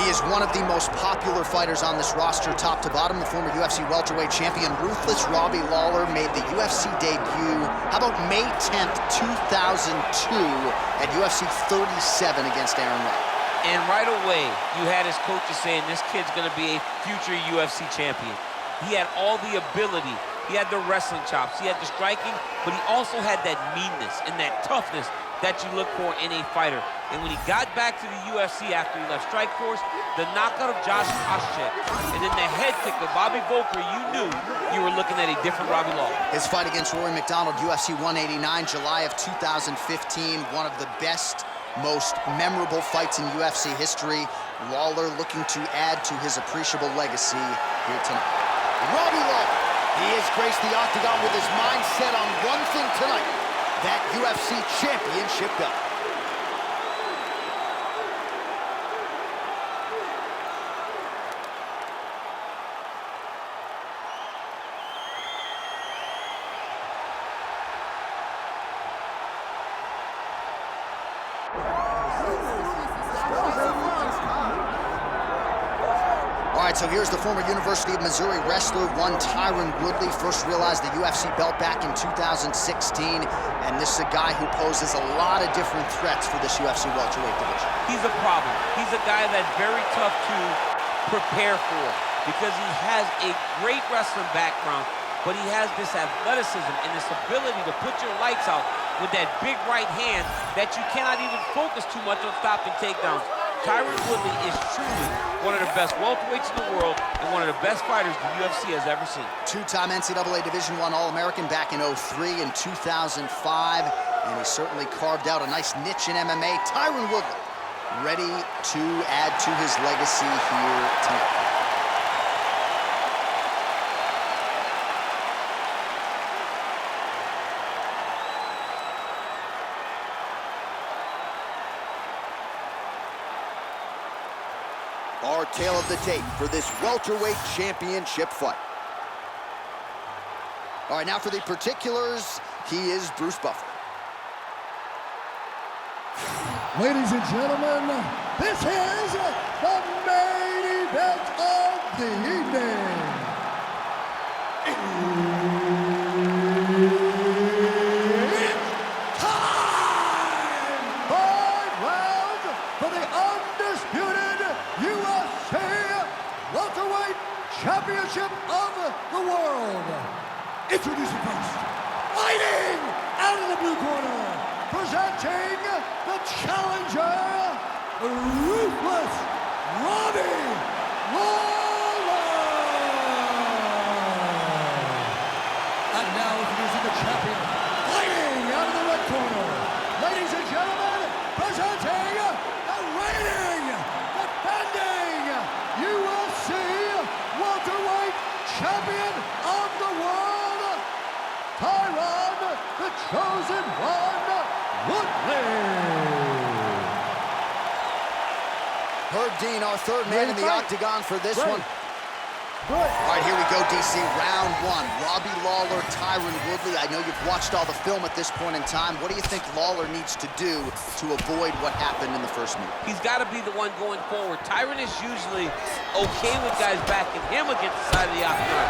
He is one of the most popular fighters on this roster, top to bottom. The former UFC welterweight champion, ruthless Robbie Lawler, made the UFC debut, how about May 10th, 2002, at UFC 37 against Aaron Robbie. And right away, you had his coaches saying this kid's gonna be a future UFC champion. He had all the ability. He had the wrestling chops, he had the striking, but he also had that meanness and that toughness that you look for in a fighter. And when he got back to the UFC after he left Strikeforce, the knockout of Josh Koscheck, and then the head kick of Bobby Volker, you knew you were looking at a different Robbie Lawler. His fight against Rory McDonald, UFC 189, July of 2015, one of the best, most memorable fights in UFC history. Lawler looking to add to his appreciable legacy here tonight. Robbie Lawler, he has graced the octagon with his mind set on one thing tonight, that UFC championship belt. All right, so here's the former University of Missouri wrestler, one Tyron Woodley, first realized the UFC belt back in 2016, and this is a guy who poses a lot of different threats for this UFC welterweight division. He's a problem. He's a guy that's very tough to prepare for because he has a great wrestling background, but he has this athleticism and this ability to put your lights out with that big right hand that you cannot even focus too much on stopping takedowns. Tyron Woodley is truly one of the best welterweights in the world and one of the best fighters the UFC has ever seen. Two-time NCAA Division I All-American back in 2003 and 2005, and he certainly carved out a nice niche in MMA. Tyron Woodley ready to add to his legacy here tonight. Our tale of the tape for this welterweight championship fight. All right, now for the particulars, he is Bruce Buffer. Ladies and gentlemen, this is the main event of the evening. It's time! 5 rounds for the undisputed UFC welterweight championship of the world. Introducing first, fighting out of the blue corner, presenting the challenger, ruthless Robbie Lawler. And now introducing the champion, fighting out of the red corner, ladies and gentlemen, presenting the reigning, defending UFC welterweight champion of the world, Tyron, the chosen one, Woodley. Herb Dean, our third man in the octagon for this one. Good. All right, here we go, DC. Round one. Robbie Lawler, Tyron Woodley. I know you've watched all the film at this point in time. What do you think Lawler needs to do to avoid what happened in the first meet? He's got to be the one going forward. Tyron is usually okay with guys backing him against the side of the octagon.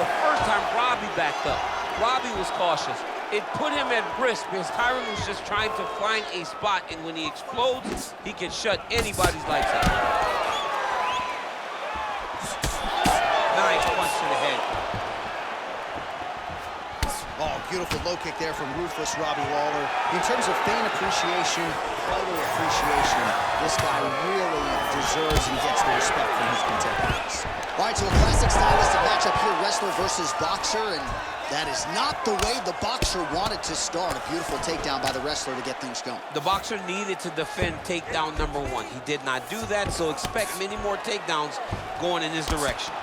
The first time Robbie backed up, Robbie was cautious. It put him at risk because Tyron was just trying to find a spot, and when he explodes, he can shut anybody's lights out. Nice punch to the head. Oh, beautiful low kick there from ruthless Robbie Lawler. In terms of fan appreciation, fighter appreciation, this guy really deserves and gets the respect from his contemporaries. All right, so a classic stylistic matchup here, wrestler versus boxer, and that is not the way the boxer wanted to start. A beautiful takedown by the wrestler to get things going. The boxer needed to defend takedown number one. He did not do that, so expect many more takedowns going in his direction.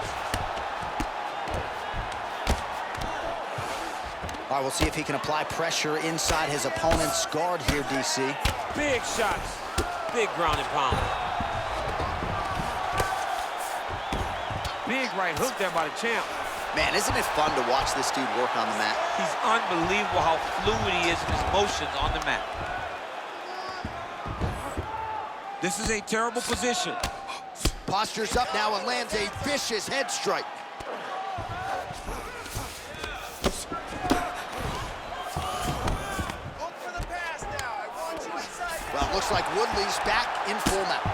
All right, we'll see if he can apply pressure inside his opponent's guard here, DC. Big shots, big ground and pound. Big right hook there by the champ. Man, isn't it fun to watch this dude work on the mat? He's unbelievable how fluid he is in his motions on the mat. This is a terrible position. Postures up now and lands a vicious head strike. Well, it looks like Woodley's back in full mount.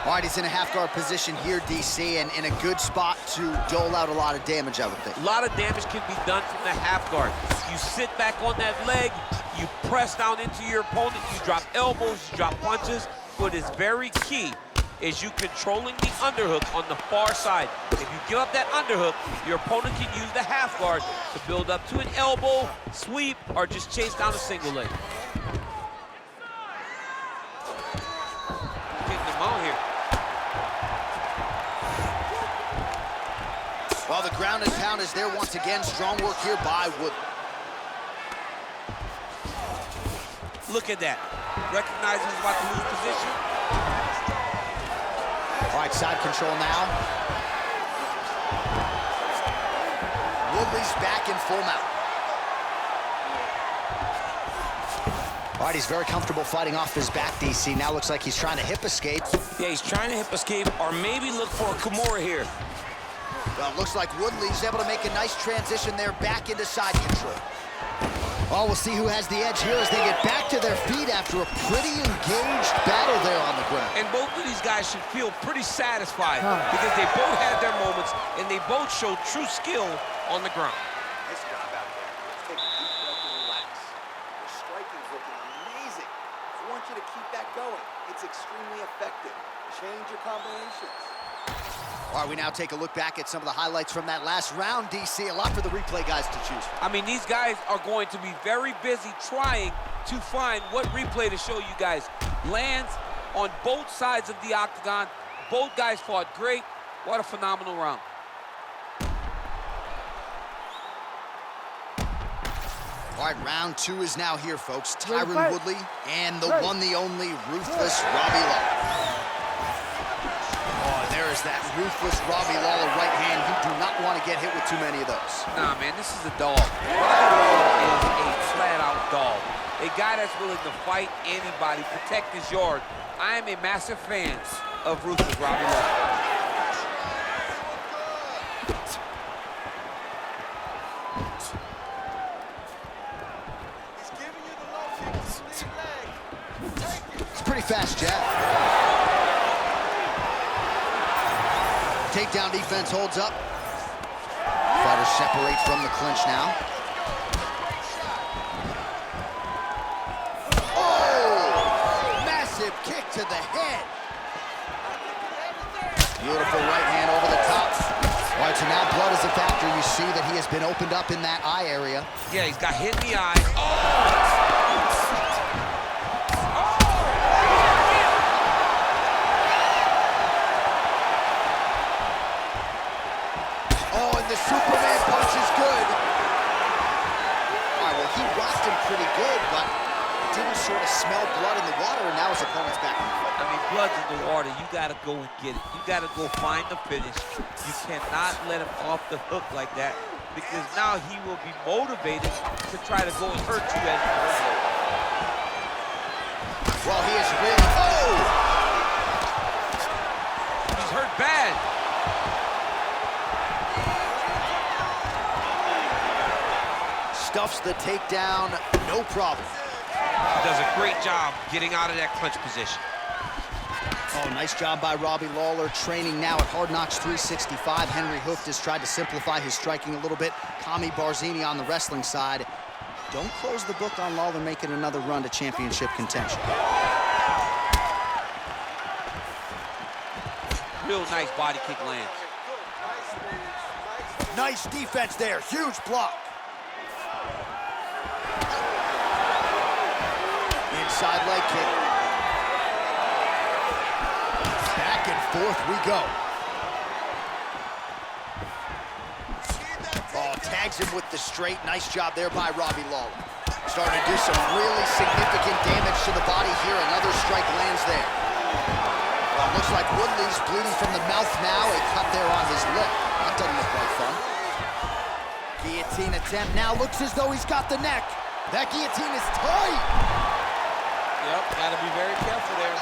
All right, he's in a half-guard position here, DC, and in a good spot to dole out a lot of damage, I would think. A lot of damage can be done from the half guard. You sit back on that leg, you press down into your opponent, you drop elbows, you drop punches. What is very key is you controlling the underhook on the far side. If you give up that underhook, your opponent can use the half guard to build up to an elbow, sweep, or just chase down a single leg. Getting them out here. Well, the ground and pound is there once again. Strong work here by Woodley. Look at that. Recognizes he's about to lose position. All right, side control now. Woodley's back in full mount. All right, he's very comfortable fighting off his back, DC. Now looks like he's trying to hip escape. Yeah, he's trying to hip escape or maybe look for a Kimura here. Well, it looks like Woodley's able to make a nice transition there back into side control. Oh, we'll see who has the edge here as they get back to their feet after a pretty engaged battle there on the ground. And both of these guys should feel pretty satisfied because they both had their moments and they both showed true skill on the ground. Nice job out there. Let's take a deep breath and relax. Your striking's looking amazing. I want you to keep that going. It's extremely effective. Change your combinations. All right, we now take a look back at some of the highlights from that last round, DC. A lot for the replay guys to choose from. I mean, these guys are going to be very busy trying to find what replay to show you guys. Lands on both sides of the octagon. Both guys fought great. What a phenomenal round. All right, round two is now here, folks. Tyron Woodley and the one, the only, ruthless Robbie Lawler. Oh, there is that ruthless Robbie Lawler right hand. You do not want to get hit with too many of those. Nah, man, this is a dog. Robbie Lawler is a flat-out dog. A guy that's willing to fight anybody, protect his yard. I am a massive fan of ruthless Robbie Lawler. It's a pretty fast jab. Takedown defense holds up. Fighters separate from the clinch now. Oh! Massive kick to the head. Beautiful right hand over the top. All right, so now blood is a factor. You see that he has been opened up in that eye area. Yeah, he's got hit in the eye. Oh! The Superman punch is good. All right, well, he rocked him pretty good, but didn't sort of smell blood in the water, and now his opponent's back in the fight. I mean, blood's in the water. You got to go and get it. You got to go find the finish. You cannot let him off the hook like that because now he will be motivated to try to go and hurt you as you go. Well, he is really... Oh! He's hurt bad. Stuffs the takedown, no problem. Does a great job getting out of that clinch position. Oh, nice job by Robbie Lawler, training now at Hard Knocks 365. Henry Hooft has tried to simplify his striking a little bit. Kami Barzini on the wrestling side. Don't close the book on Lawler making another run to championship contention. Real nice body kick lands. Nice defense there, huge block. Inside leg kick. Back and forth we go. Oh, tags him with the straight. Nice job there by Robbie Lawler. Starting to do some really significant damage to the body here. Another strike lands there. Well, looks like Woodley's bleeding from the mouth now. A cut there on his lip. That doesn't look like fun. Guillotine attempt now. Looks as though he's got the neck. That guillotine is tight. Yep, got to be very careful there.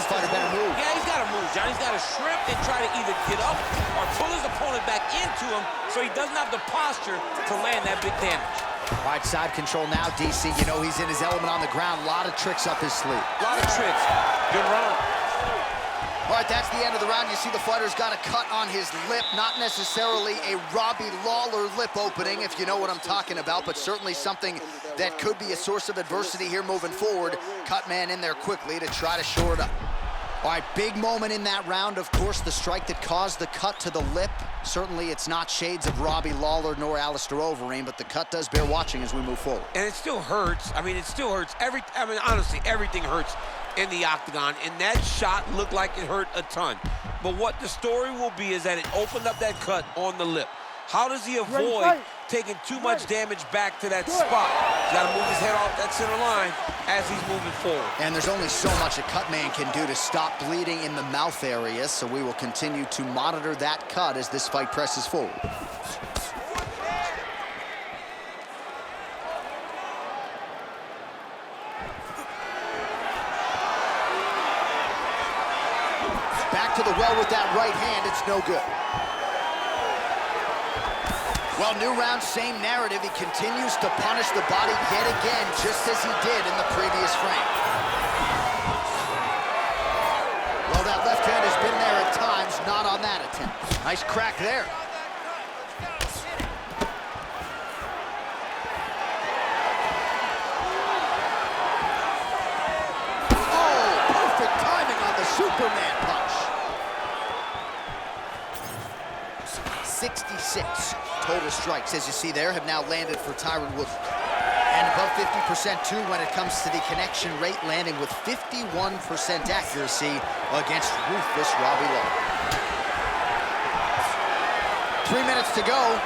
Fighter better move. Yeah, he's got to move, John. He's got to shrimp and try to either get up or pull his opponent back into him so he doesn't have the posture to land that big damage. All right, side control now, DC. You know he's in his element on the ground. A lot of tricks up his sleeve. A lot of tricks. Good run. All right, that's the end of the round. You see the fighter's got a cut on his lip. Not necessarily a Robbie Lawler lip opening, if you know what I'm talking about, but certainly something that could be a source of adversity here moving forward. Cut man in there quickly to try to shore it up. All right, big moment in that round, of course, the strike that caused the cut to the lip. Certainly it's not shades of Robbie Lawler nor Alistair Overeem, but the cut does bear watching as we move forward. And it still hurts. I mean, it still hurts. Honestly, everything hurts in the octagon, and that shot looked like it hurt a ton. But what the story will be is that it opened up that cut on the lip. How does he avoid taking too much damage back to that spot? He's got to move his head off that center line as he's moving forward. And there's only so much a cut man can do to stop bleeding in the mouth area, so we will continue to monitor that cut as this fight presses forward. Back to the well with that right hand, it's no good. Well, new round, same narrative. He continues to punish the body yet again, just as he did in the previous frame. Well, that left hand has been there at times, not on that attempt. Nice crack there. Oh, perfect timing on the Superman punch. 66 total strikes, as you see there, have now landed for Tyron Woodley. And above 50% too when it comes to the connection rate, landing with 51% accuracy against ruthless Robbie Lawler. 3 minutes to go.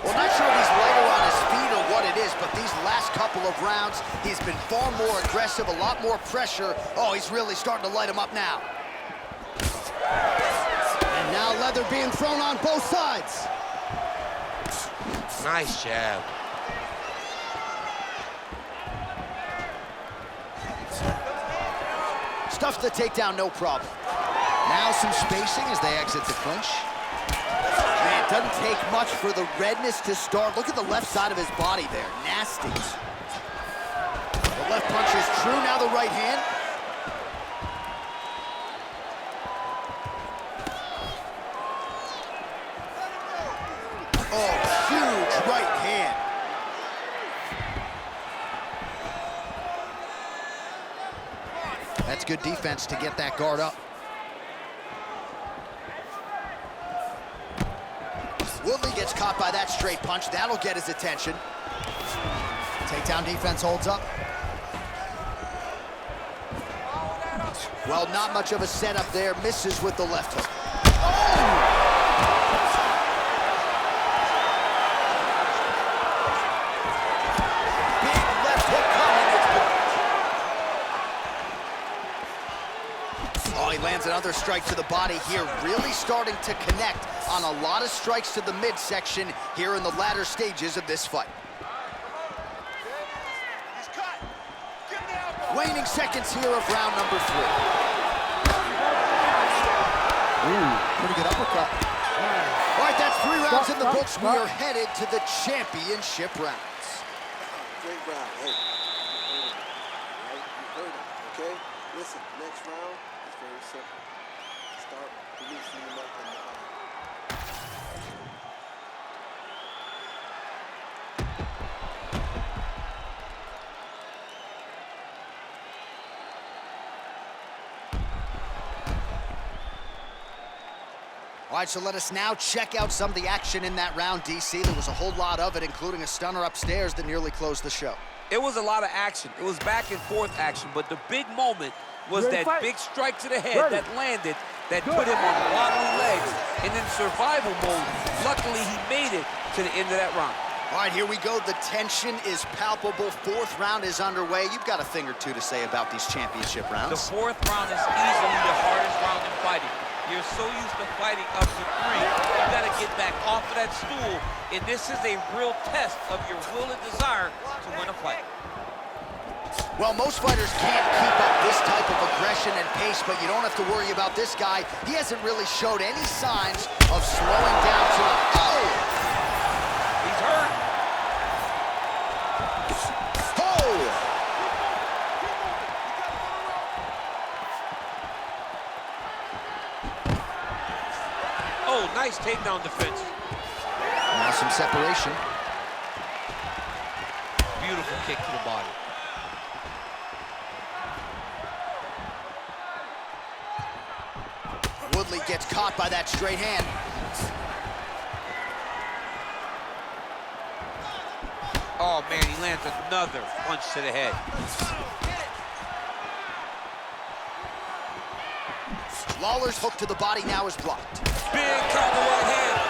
Well, not sure if he's lighter on his feet or what it is, but these last couple of rounds, he's been far more aggressive, a lot more pressure. Oh, he's really starting to light him up now. And now leather being thrown on both sides. Nice jab. Stuffs the takedown, no problem. Now some spacing as they exit the clinch. Man, it doesn't take much for the redness to start. Look at the left side of his body there. Nasty. The left punch is true, now the right hand. Oh, huge right hand. That's good defense to get that guard up. Woodley gets caught by that straight punch. That'll get his attention. Takedown defense holds up. Well, not much of a setup there. Misses with the left hook. Oh! Lands another strike to the body here, really starting to connect on a lot of strikes to the midsection here in the latter stages of this fight. Waning seconds here of round number 3. Ooh, pretty good uppercut. All right, that's 3 rounds in the books. We are headed to the championship rounds. Great round. Hey, you heard him, okay? Listen, next round. Very simple. Start releasing them up in the body. All right, so let us now check out some of the action in that round, DC. There was a whole lot of it, including a stunner upstairs that nearly closed the show. It was a lot of action. It was back and forth action, but the big moment was that big strike to the head that landed, that put him on wobbly legs, and in survival mode, luckily he made it to the end of that round. All right, here we go. The tension is palpable. 4th round is underway. You've got a thing or two to say about these championship rounds. The 4th round is easily the hardest round in fighting. You're so used to fighting up to 3. You got to get back off of that stool, and this is a real test of your will and desire to win a fight. Well, most fighters can't keep up this type of aggression and pace, but you don't have to worry about this guy. He hasn't really showed any signs of slowing down to the... Oh! He's hurt. Oh! Oh, nice takedown defense. Now some separation. Beautiful kick to the body. Woodley gets caught by that straight hand. Oh, man, he lands another punch to the head. Lawler's hook to the body now is blocked. Big counter right hand.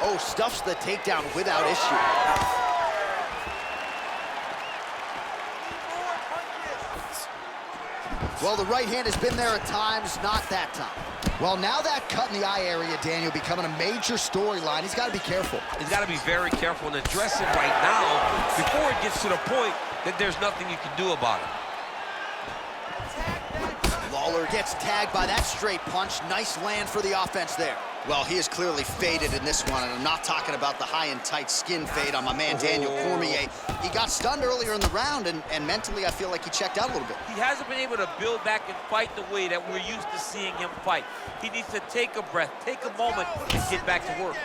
Oh, stuffs the takedown without issue. Well, the right hand has been there at times, not that time. Well, now that cut in the eye area, Daniel, becoming a major storyline. He's got to be careful. He's got to be very careful and address it right now before it gets to the point that there's nothing you can do about it. Lawler gets tagged by that straight punch. Nice land for the offense there. Well, he is clearly faded in this one, and I'm not talking about the high and tight skin fade on my man Daniel Cormier. He got stunned earlier in the round, and mentally I feel like he checked out a little bit. He hasn't been able to build back and fight the way that we're used to seeing him fight. He needs to take a breath, take a moment, and get back to work.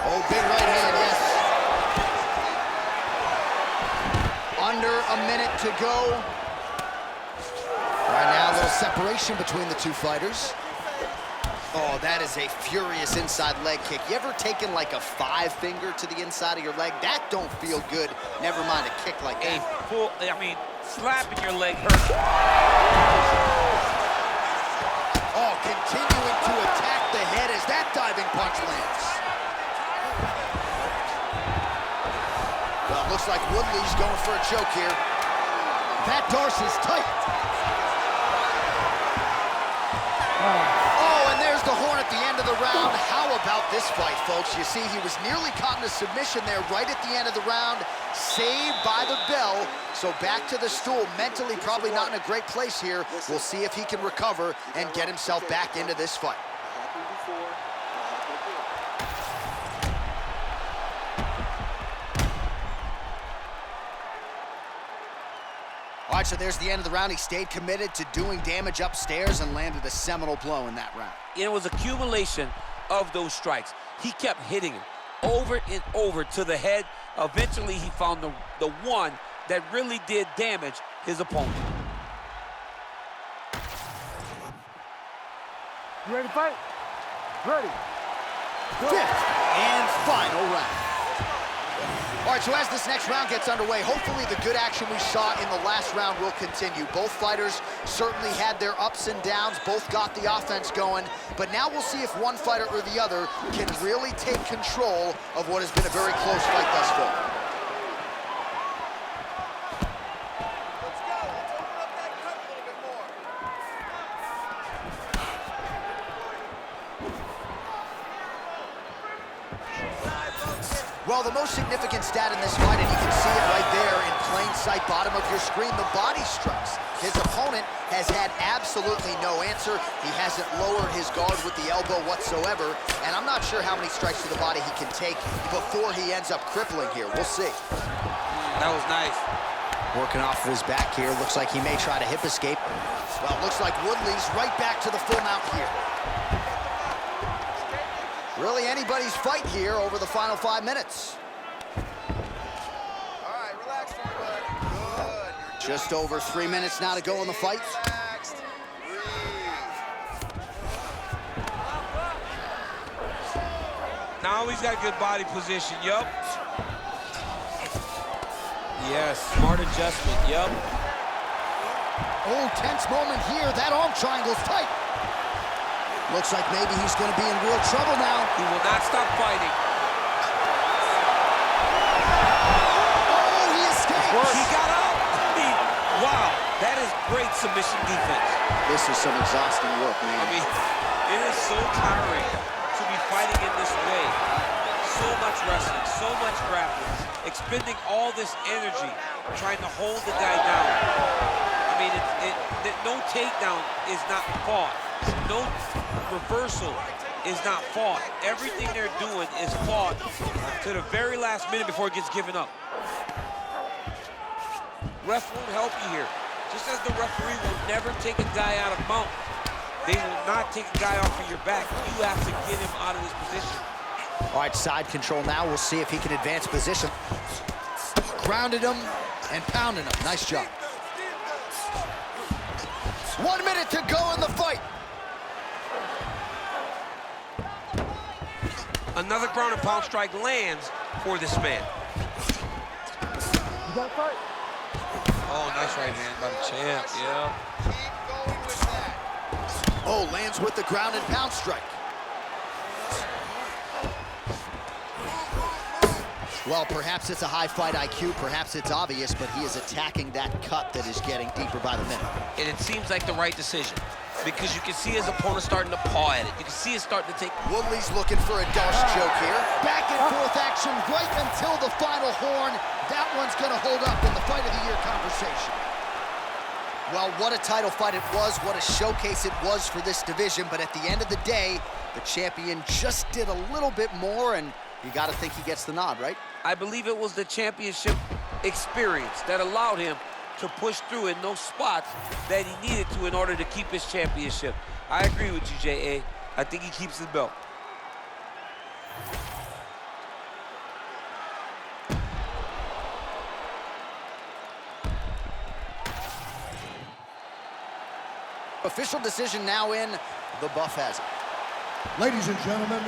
Oh, big right hand, yes. Under a minute to go. All right, now a little separation between the two fighters. Oh, that is a furious inside leg kick. You ever taken like a 5-finger to the inside of your leg? That don't feel good. Never mind a kick like that. Slapping your leg hurts. Oh, continuing to attack the head as that diving punch lands. Well, it looks like Woodley's going for a choke here. That Darcy's tight. Oh, and there's the horn at the end of the round. How about this fight, folks? You see, he was nearly caught in a submission there right at the end of the round. Saved by the bell. So back to the stool. Mentally probably not in a great place here. We'll see if he can recover and get himself back into this fight. All right, so there's the end of the round. He stayed committed to doing damage upstairs and landed a seminal blow in that round. It was accumulation of those strikes. He kept hitting him over and over to the head. Eventually, he found the one that really did damage his opponent. You ready to fight? Ready. Fifth and final round. All right, so as this next round gets underway, hopefully the good action we saw in the last round will continue. Both fighters certainly had their ups and downs, both got the offense going, but now we'll see if one fighter or the other can really take control of what has been a very close fight thus far. Let's go. Let's open up that cut a little bit more. Well, the most significant stat in this fight, and you can see it right there in plain sight, bottom of your screen, the body strikes. His opponent has had absolutely no answer. He hasn't lowered his guard with the elbow whatsoever, and I'm not sure how many strikes to the body he can take before he ends up crippling here. We'll see. That was nice. Working off of his back here. Looks like he may try to hip escape. Well, looks like Woodley's right back to the full mount here. Really anybody's fight here over the final 5 minutes. All right, relax for me, bud. Good. Just over 3 minutes now to go in the fight. Relaxed. Breathe. Now he's got good body position, yup. Yes, smart adjustment, yup. Oh, tense moment here. That arm triangle's tight. Looks like maybe he's going to be in real trouble now. He will not stop fighting. Oh, he escaped. He got out. I mean, wow, that is great submission defense. This is some exhausting work, man. I mean, it is so tiring to be fighting in this way. So much wrestling, so much grappling, expending all this energy trying to hold the guy down. I mean, no takedown is not fought. No reversal is not fought. Everything they're doing is fought to the very last minute before it gets given up. Ref won't help you here. Just as the referee will never take a guy out of mount, they will not take a guy off of your back. You have to get him out of this position. All right, side control now. We'll see if he can advance position. Grounded him and pounded him. Nice job. 1 minute to go in the fight. Another ground and pound strike lands for this man. You got fight? Oh, nice right hand by the champ, yeah. Oh, lands with the ground and pound strike. Well, perhaps it's a high fight IQ, perhaps it's obvious, but he is attacking that cut that is getting deeper by the minute. And it seems like the right decision because you can see his opponent starting to paw at it. You can see it starting to take... Woodley's looking for a Darce choke here. Back and forth action right until the final horn. That one's gonna hold up in the fight of the year conversation. Well, what a title fight it was, what a showcase it was for this division, but at the end of the day, the champion just did a little bit more, and you gotta think he gets the nod, right? I believe it was the championship experience that allowed him to push through in those spots that he needed to in order to keep his championship. I agree with you, J.A. I think he keeps his belt. Official decision now in. The buff has it. Ladies and gentlemen,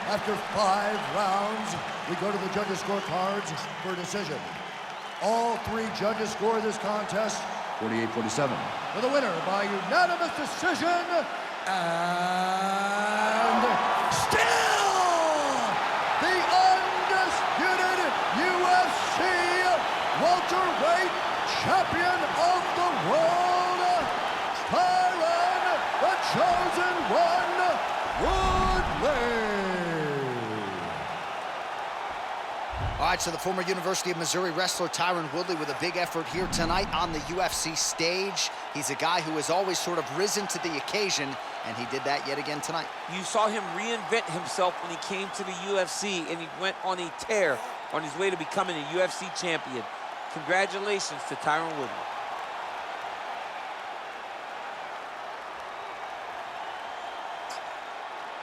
after 5 rounds, we go to the judges' scorecards for a decision. All 3 judges score this contest 48-47. For the winner by unanimous decision, and still the undisputed UFC welterweight champion of the world, Tyron, the chosen one, Woodley. All right, so the former University of Missouri wrestler Tyron Woodley with a big effort here tonight on the UFC stage. He's a guy who has always sort of risen to the occasion, and he did that yet again tonight. You saw him reinvent himself when he came to the UFC, and he went on a tear on his way to becoming a UFC champion. Congratulations to Tyron Woodley.